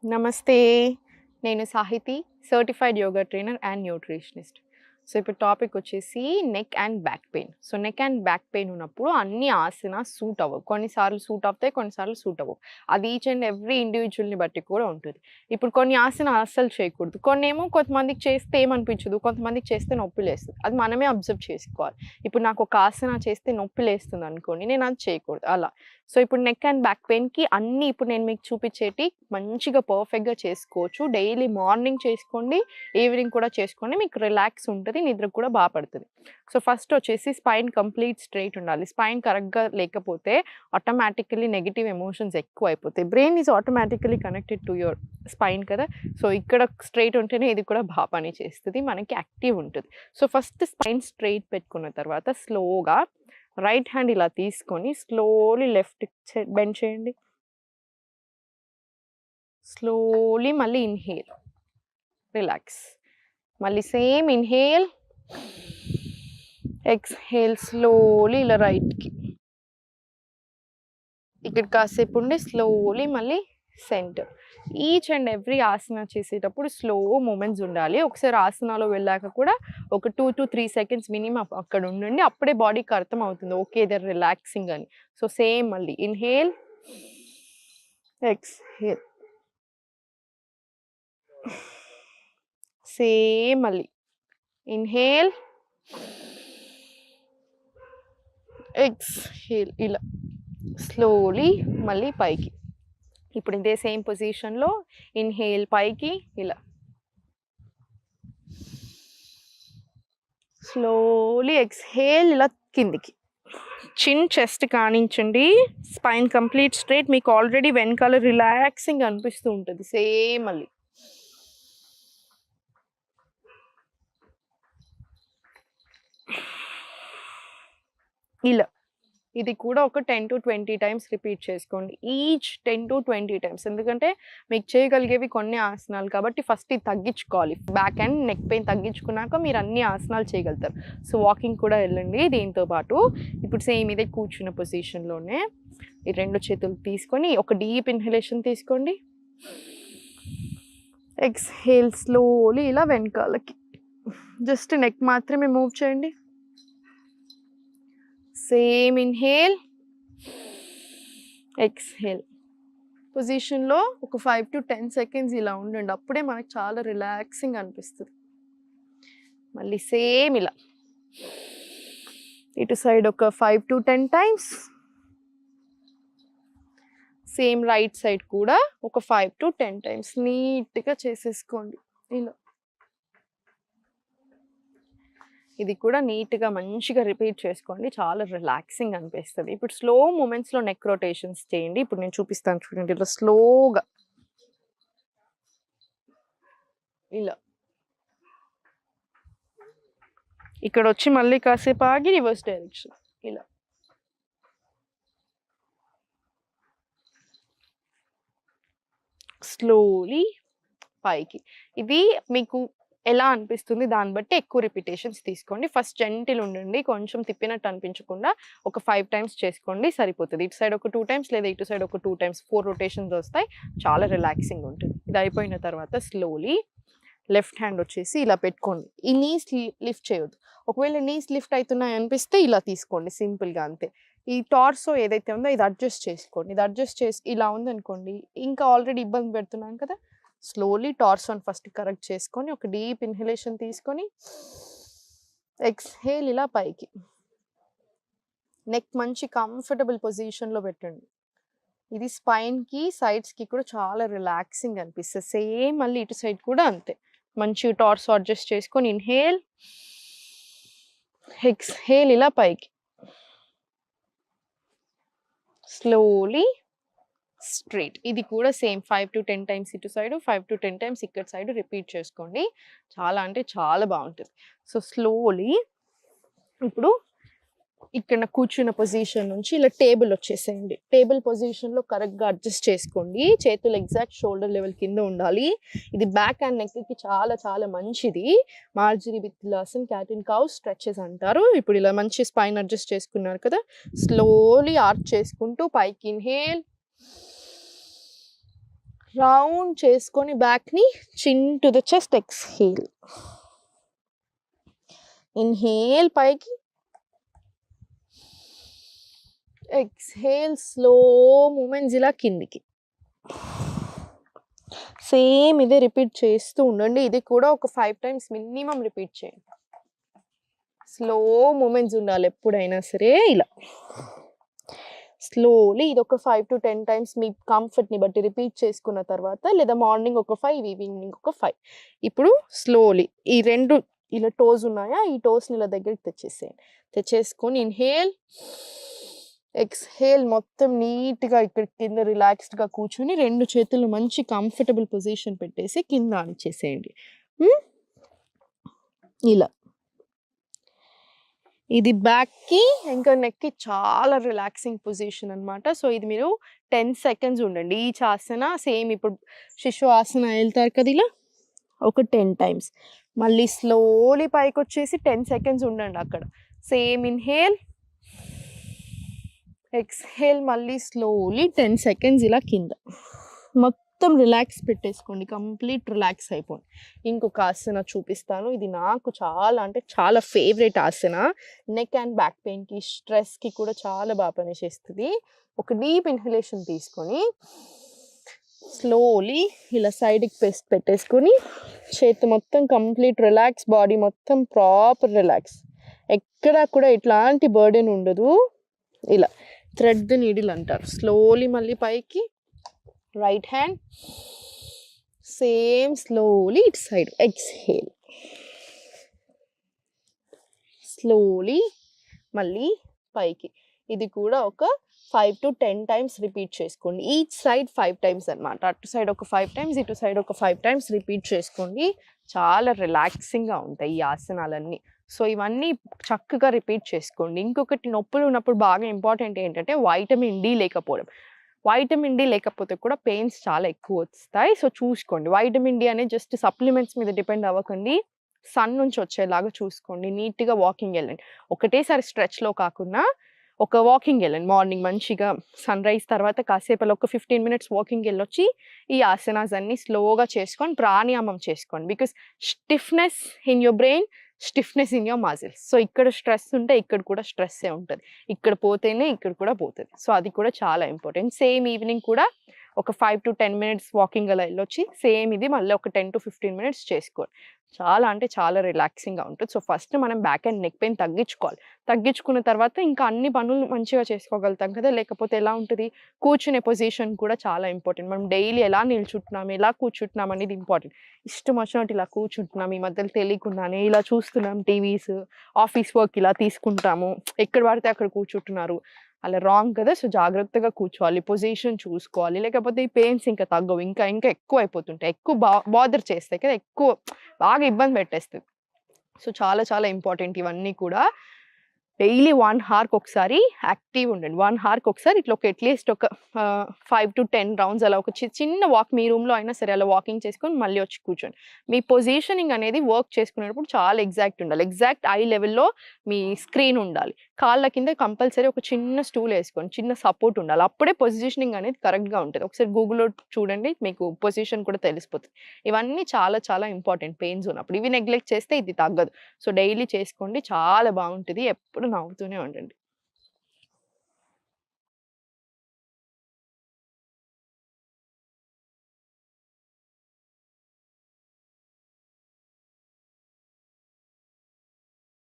నమస్తే. నేను Sahiti, certified yoga trainer and nutritionist. So, ఇప్పుడు టాపిక్ వచ్చేసి neck and back pain. So, neck and back pain ఉన్నప్పుడు అన్ని ఆసనాస్ సూట్ అవ్వవు. కొన్నిసార్లు సూట్ అవుతాయి, కొన్నిసార్లు సూట్ అవ్వవు. అది ఈచ్ అండ్ ఎవ్రీ ఇండివిడ్యువల్‌ని బట్టి కూడా ఉంటుంది. ఇప్పుడు కొన్ని ఆసనాలు అస్సలు చేయకూడదు. కొన్నేమో కొంతమందికి చేస్తే ఏమనిపించదు, కొంతమందికి చేస్తే నొప్పి లేస్తది. అది మనమే అబ్జర్వ్ చేసుకోవాలి. ఇప్పుడు నాకు ఒక ఆసన చేస్తే నొప్పి లేస్తుందనుకోండి, నేను అది చేయకూడదు అలా. సో, ఇప్పుడు నెక్ అండ్ బ్యాక్ పెయిన్‌కి అన్నీ ఇప్పుడు నేను మీకు చూపిచ్చేటి మంచిగా పర్ఫెక్ట్‌గా చేసుకోవచ్చు. డైలీ మార్నింగ్ చేసుకోండి, ఈవినింగ్ కూడా చేసుకోండి. మీకు రిలాక్స్ ఉంటది. నిద్ర కూడా పడతది. సో, ఫస్ట్ వచ్చేసి స్పైన్ కంప్లీట్ స్ట్రెయిట్ ఉండాలి. స్పైన్ కరెక్ట్‌గా లేకపోతే ఆటోమేటికల్లీ నెగెటివ్ ఎమోషన్స్ ఎక్కువైపోతాయి. Brain is automatically connected to your spine కదా! సో, ఇక్కడ స్ట్రెయిట్ ఉంటేనే ఇది కూడా పని చేస్తది. మనకి యాక్టివ్ ఉంటది. సో, ఫస్ట్ స్పైన్ స్ట్రెయిట్ పెట్టుకున్న తర్వాత స్లోగా రైట్ హ్యాండ్ ఇలా తీసుకొని స్లోలీ లెఫ్ట్‌కి బెండ్ చేయండి. స్లోలీ మళ్ళీ ఇన్‌హేల్. రిలాక్స్. మళ్ళీ సేమ్ ఇన్‌హేల్. ఎక్స్‌హేల్ స్లోలీ ఇలా రైట్‌కి. ఇక్కడ కాసేపు ఉండి స్లోలీ మళ్ళీ సెంటర్. ఈచ్ అండ్ ఎవ్రీ ఆసన చేసేటప్పుడు స్లో మూమెంట్స్ ఉండాలి. ఒకసారి ఆసనాలో వెళ్ళాక కూడా ఒక 2-3 సెకండ్స్ మినిమమ్ అక్కడ ఉండండి. అప్పుడే బాడీకి అర్థమవుతుంది. ఓకే. దే ఆర్ రిలాక్సింగ్ అని. సో, సేమ్ మళ్ళీ ఇన్‌హేల్, ఎక్స్‌హేల్. సేమ్ మళ్ళీ ఇన్‌హేల్, ఎక్స్‌హేల్ ఇలా స్లోలీ మళ్ళీ పైకి. ఇప్పుడు ఇదే సేమ్ పొజిషన్‌లో ఇన్‌హేల్ పైకి ఇలా. స్లోలీ ఎక్స్‌హేల్ ఇలా కిందికి. చిన్ చెస్ట్ కానించండి. Spine complete straight. మీకు ఆల్రెడీ వెనకాల రిలాక్సింగ్ అనిపిస్తూ ఉంటది. సేమ్ మళ్ళీ. ఇలా. ఇది కూడా ఒక 10-20 టైమ్స్ రిపీట్ చేసుకోండి. Each 10-20 times. ఎందుకంటే మీకు చేయగలిగేవి కొన్ని ఆసనాలు కాబట్టి ఫస్ట్ ఇది తగ్గించుకోవాలి. బ్యాక్ అండ్ నెక్ పెయిన్ తగ్గించుకున్నాక మీరు అన్ని ఆసనాలు చేయగలుగుతారు. సో, వాకింగ్ కూడా వెళ్ళండి దీంతో పాటు. ఇప్పుడు సేమ్ ఇదే కూర్చున్న పొజిషన్‌లోనే ఈ 2 చేతులు తీసుకొని ఒక డీప్ ఇన్‌హలేషన్ తీసుకోండి. ఎక్స్‌హేల్ స్లోలీ ఇలా వెనకాలకి. జస్ట్ నెక్ మాత్రమే మూవ్ చేయండి. Same inhale, exhale. పొజిషన్‌లో ఒక 5-10 సెకండ్స్ ఇలా ఉండండి. అప్పుడే మనకు చాలా రిలాక్సింగ్ అనిపిస్తది. మళ్ళీ సేమ్ ఇలా. ఇటు సైడ్ ఒక 5-10 టైమ్స్. సేమ్ రైట్ సైడ్ కూడా ఒక 5-10 టైమ్స్ నీట్‌గా చేసేసుకోండి ఇలా. ఇది కూడా నీట్‌గా మంచిగా రిపీట్ చేసుకోండి. చాలా రిలాక్సింగ్ అనిపిస్తది. ఇప్పుడు స్లో మూమెంట్స్‌లో నెక్ రొటేషన్స్ చేయండి. ఇప్పుడు నేను చూపిస్తాను చూడండి. ఇలా స్లోగా ఇలా. ఇక్కడొచ్చి మళ్ళీ కాసేపు ఆగి రివర్స్ డైరెక్షన్ ఇలా. స్లోలీ పైకి. ఇది మీకు ఎలా అనిపిస్తుంది దాన్ని బట్టి ఎక్కువ రిపిటేషన్స్ తీసుకోండి. ఫస్ట్ జెంటిల్ ఉండండి. కొంచెం తిప్పినట్టు అనిపించకుండా ఒక 5 టైమ్స్ చేసుకోండి సరిపోతది. ఇటు సైడ్ ఒక 2 టైమ్స్ లేదా ఇటు సైడ్ ఒక 2 టైమ్స్ 4 రొటేషన్స్ వస్తాయి. చాలా రిలాక్సింగ్ ఉంటుంది. ఇది అయిపోయిన తర్వాత స్లోలీ లెఫ్ట్ హ్యాండ్ వచ్చేసి ఇలా పెట్టుకోండి. ఈ నీస్ లిఫ్ట్ చేయొద్దు. ఒకవేళ నీస్ లిఫ్ట్ అవుతున్నాయి అనిపిస్తే ఇలా తీసుకోండి సింపుల్‌గా అంతే. ఈ టార్సో ఏదైతే ఉందో ఇది అడ్జస్ట్ చేసుకోండి. ఇది అడ్జస్ట్ చేసి ఇలా ఉందనుకోండి, ఇంకా ఆల్రెడీ ఇబ్బంది పెడుతున్నాను కదా! స్లోలీ టార్సోని ఫస్ట్ కరెక్ట్ చేసుకొని ఒక డీప్ ఇన్‌హలేషన్ తీసుకొని ఎక్స్‌హేల్ ఇలా పైకి. నెక్ మంచి కంఫర్టబుల్ పొజిషన్‌లో పెట్టండి. ఇది స్పైన్‌కి, సైడ్స్‌కి కూడా చాలా రిలాక్సింగ్ అనిపిస్తది. సేమ్ మళ్ళీ ఇటు సైడ్ కూడా అంతే. మంచిగా టార్సో అడ్జస్ట్ చేసుకొని ఇన్‌హేల్, ఎక్స్‌హేల్ ఇలా పైకి. Slowly straight. ఇది కూడా సేమ్ 5-10 టైమ్స్ ఇటు సైడ్, 5-10 టైమ్స్ ఇక్కడ సైడ్ రిపీట్ చేసుకోండి. చాలా అంటే చాలా బావుంటది. సో, స్లోలీ ఇప్పుడు ఇక్కడ కూర్చున్న పొజిషన్ నుంచి ఇలా టేబుల్ వచ్చేసేయండి. టేబుల్ పొజిషన్‌లో కరెక్ట్‌గా అడ్జస్ట్ చేసుకోండి. చేతులు ఎగ్జాక్ట్ షోల్డర్ లెవెల్ కింద ఉండాలి. ఇది బ్యాక్ అండ్ నెక్‌కి చాలా చాలా మంచిది. Marjorie with cat and cow stretches అంటారు. ఇప్పుడు ఇలా మంచి స్పైన్ అడ్జస్ట్ చేసుకున్నారు కదా! స్లోలీ ఆర్చ్ చేసుకుంటూ పైకి ఇన్‌హేల్, రౌండ్ చేసుకొని బ్యాక్ని చిన్ to the chest. Exhale. Inhale పైకి, ఎక్స్హేల్ స్లో మూమెంట్స్ ఇలా కిందికి. సేమ్ ఇదే రిపీట్ చేస్తూ ఉండండి. ఇది కూడా ఒక 5 టైమ్స్ మినిమం రిపీట్ చేయండి. స్లో మూమెంట్స్ ఉండాలి ఎప్పుడైనా సరే. ఇలా స్లోలీ ఇది ఒక 5 to 10 టైమ్స్ మీ కంఫర్ట్ని బట్టి రిపీట్ చేసుకున్న తర్వాత, లేదా మార్నింగ్ ఒక 5, ఈవినింగ్ ఒక 5. ఇప్పుడు స్లోలీ ఈ 2 ఇలా టోస్ ఉన్నాయా, ఈ టోస్ని ఇలా దగ్గరికి తెచ్చేసేయండి. తెచ్చేసుకొని ఇన్హేల్, ఎక్స్హేల్ మొత్తం నీట్గా ఇక్కడ కింద రిలాక్స్డ్గా కూర్చొని 2 చేతులు మంచి కంఫర్టబుల్ పొజిషన్ పెట్టేసి కింద ఆనిచ్చేసేయండి. ఇలా ఇది బ్యాక్కి ఇంకా నెక్కి చాలా రిలాక్సింగ్ పొజిషన్ అనమాట. సో ఇది మీరు 10 సెకండ్స్ ఉండండి. ఈచ్ ఆసన సేమ్ ఇప్పుడు శిశు ఆసన వెళ్తారు కదా, ఇలా ఒక 10 టైమ్స్. మళ్ళీ స్లోలీ పైకి వచ్చేసి 10 సెకండ్స్ ఉండండి అక్కడ. సేమ్ ఇన్హేల్, ఎక్స్హేల్, మళ్ళీ స్లోలీ 10 సెకండ్స్ ఇలా కింద. మొత్తం రిలాక్స్ పెట్టేసుకోండి, కంప్లీట్ రిలాక్స్ అయిపోండి. ఇంకొక ఆసన చూపిస్తాను. ఇది నాకు చాలా అంటే చాలా favourite asana. Neck and back పెయిన్కి, స్ట్రెస్కి కూడా చాలా బాగా పనిచేస్తుంది. ఒక డీప్ ఇన్హలేషన్ తీసుకొని స్లోలీ ఇలా సైడ్కి పెట్టేసుకొని చేతి మొత్తం కంప్లీట్ రిలాక్స్, బాడీ మొత్తం ప్రాపర్ రిలాక్స్. ఎక్కడా కూడా ఇట్లాంటి బర్డెన్ ఉండదు. ఇలా థ్రెడ్ ద నీడిల్ అంటారు. స్లోలీ మళ్ళీ పైకి, రైట్ హ్యాండ్, సేమ్ స్లోలీ ఇటు సైడ్. ఎక్స్హేల్, స్లోలీ మళ్ళీ పైకి. ఇది కూడా ఒక 5 to 10 టైమ్స్ రిపీట్ చేసుకోండి. ఈచ్ సైడ్ 5 టైమ్స్ అనమాట. అటు సైడ్ ఒక 5 టైమ్స్, ఇటు సైడ్ ఒక 5 టైమ్స్ రిపీట్ చేసుకోండి. చాలా రిలాక్సింగ్గా ఉంటాయి ఈ ఆసనాలన్నీ. సో ఇవన్నీ చక్కగా రిపీట్ చేసుకోండి. ఇంకొకటి, నొప్పులు ఉన్నప్పుడు బాగా ఇంపార్టెంట్ ఏంటంటే వైటమిన్ డి లేకపోవడం. వైటమిన్ డి లేకపోతే కూడా పెయిన్స్ చాలా ఎక్కువ వస్తాయి. సో చూసుకోండి. వైటమిన్ డి అనేది జస్ట్ సప్లిమెంట్స్ మీద డిపెండ్ అవ్వకండి, సన్ నుంచి వచ్చేలాగా చూసుకోండి. నీట్గా వాకింగ్ వెళ్ళండి. ఒకటేసారి స్ట్రెచ్లో కాకుండా ఒక వాకింగ్ వెళ్ళండి. మార్నింగ్ మంచిగా సన్ రైజ్ తర్వాత కాసేపు ఒక 15 మినిట్స్ వాకింగ్ వెళ్ళొచ్చి ఈ ఆసనాస్ అన్ని స్లోగా చేసుకొని ప్రాణాయామం చేసుకోండి. Because stiffness in your brain, stiffness in your muscles. So ఇక్కడ స్ట్రెస్ ఉంటే ఇక్కడ కూడా స్ట్రెస్సే ఉంటుంది. ఇక్కడ పోతేనే ఇక్కడ కూడా పోతుంది. సో అది కూడా చాలా ఇంపార్టెంట్. సేమ్ ఈవినింగ్ కూడా ఒక 5 to 10 మినిట్స్ వాకింగ్ అలా వెళ్ళొచ్చి సేమ్ ఇది మళ్ళీ ఒక 10 to 15 మినిట్స్ చేసుకోవాలి. చాలా అంటే చాలా రిలాక్సింగ్గా ఉంటుంది. సో ఫస్ట్ మనం బ్యాక్ అండ్ నెక్ పెయిన్ తగ్గించుకోవాలి. తగ్గించుకున్న తర్వాత ఇంకా అన్ని పనులు మంచిగా చేసుకోగలుగుతాం కదా. లేకపోతే ఎలా ఉంటుంది, కూర్చునే పొజిషన్ కూడా చాలా ఇంపార్టెంట్. మనం డైలీ ఎలా నిల్చుంటున్నాం, ఎలా కూర్చుంటున్నాం అనేది ఇంపార్టెంట్. ఇష్టం వచ్చినట్టు ఇలా కూర్చుంటున్నాం, ఈ మధ్యలో తెలియకుండానే ఇలా చూస్తున్నాం టీవీస్, ఆఫీస్ వర్క్ ఇలా తీసుకుంటాము, ఎక్కడ పడితే అక్కడ కూర్చుంటున్నారు. అలా రాంగ్ కదా. సో జాగ్రత్తగా కూర్చోవాలి, పొజిషన్ చూసుకోవాలి. లేకపోతే ఈ పెయిన్స్ ఇంకా తగ్గవు, ఇంకా ఇంకా ఎక్కువ అయిపోతుంటాయి, ఎక్కువ బాదర్ చేస్తాయి కదా, ఎక్కువ బాగా ఇబ్బంది పెట్టేస్తుంది. సో చాలా చాలా ఇంపార్టెంట్ ఇవన్నీ కూడా. డైలీ 1 hourకి ఒకసారి యాక్టివ్ ఉండండి. 1 hourకి ఒకసారి ఇట్లా ఒక అట్లీస్ట్ ఒక 5 to 10 రౌండ్స్ అలా ఒక చిన్న వాక్ మీ రూమ్లో అయినా సరే అలా వాకింగ్ చేసుకొని మళ్ళీ వచ్చి కూర్చోండి. మీ పొజిషనింగ్ అనేది వర్క్ చేసుకునేటప్పుడు చాలా ఎగ్జాక్ట్ ఉండాలి. ఎగ్జాక్ట్ ఐ లెవెల్లో మీ స్క్రీన్ ఉండాలి. కాళ్ళ కింద కంపల్సరీ ఒక చిన్న స్టూల్ వేసుకోండి, చిన్న సపోర్ట్ ఉండాలి. అప్పుడే పొజిషనింగ్ అనేది కరెక్ట్గా ఉంటుంది. ఒకసారి గూగుల్లో చూడండి, మీకు పొజిషన్ కూడా తెలిసిపోతుంది. ఇవన్నీ చాలా చాలా ఇంపార్టెంట్ పెయిన్స్ ఉన్నప్పుడు. ఇవి నెగ్లెక్ట్ చేస్తే ఇది తగ్గదు. సో డైలీ చేసుకోండి, చాలా బాగుంటుంది. ఎప్పుడు నవ్వుతూనే ఉండండి.